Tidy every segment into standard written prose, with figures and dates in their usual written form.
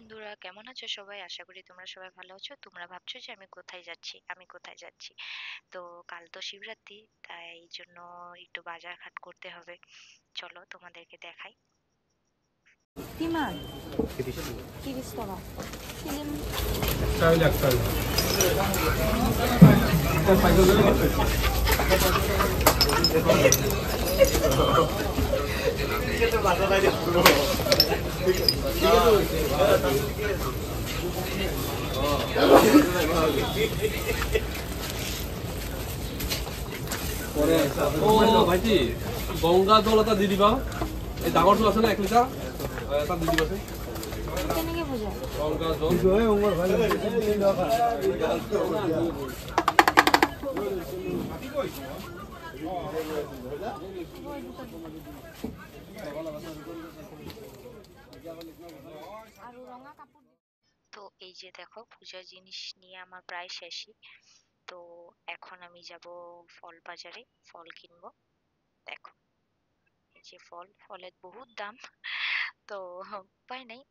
বন্ধুরা, কেমন আছো সবাই? আশা করি তোমরা সবাই ভালো আছো। তোমরা ভাবছো যে আমি কোথায় যাচ্ছি, আমি কোথায় যাচ্ছি। তো কাল তো শিবরাত্রি, তাই এই জন্য একটু বাজার ঘাট করতে হবে। চলো তোমাদেরকে দেখাই। বিমান 30 টাকা ফিল্ম Style একটাই ও ভাইটি গঙ্গা জল এটা দি দিবা এই ডাঙৰটো আছে না 1 লিটাৰ এটা দি দিবা কেনেকে বুঝা গঙ্গা জল আর রঙা কাপড় তো এই যে দেখো, পূজার জিনিস নিয়ে আমার প্রায় শেষই। তো এখন আমি যাব ফল বাজারে, ফল কিনবো। দেখো, এই যে ফলের বহুত দাম। তো উপায় নেই,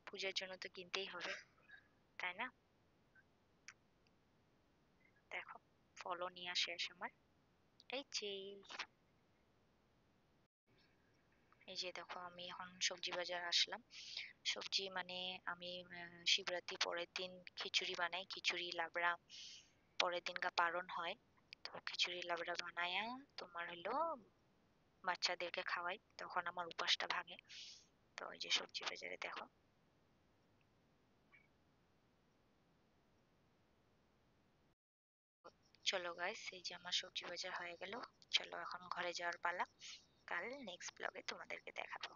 পূজার জন্য তো কিনতেই হবে, তাই না? দেখো, ফলও নিয়ে শেষ আমার। এই যে এই যে দেখো, আমি এখন সবজি বাজার আসলাম। সবজি মানে আমি শিবরাত্রি পরের দিন খিচুড়ি বানাই, খিচুড়ি লাবড়া। পরের দিনকা পারণ হয়, তো খিচুড়ি লাবড়া বানায়া তোমার হলো বাচ্চাদেরকে খাওয়াই, তখন আমার উপাসটা ভাঙে। তো এই যে সবজি বাজারে দেখো। চলো গাইস, এই যে আমার সবজি বাজার হয়ে গেল। চলো এখন ঘরে যাওয়ার পালা। কাল নেক্সট ব্লগে তোমাদেরকে দেখাবো।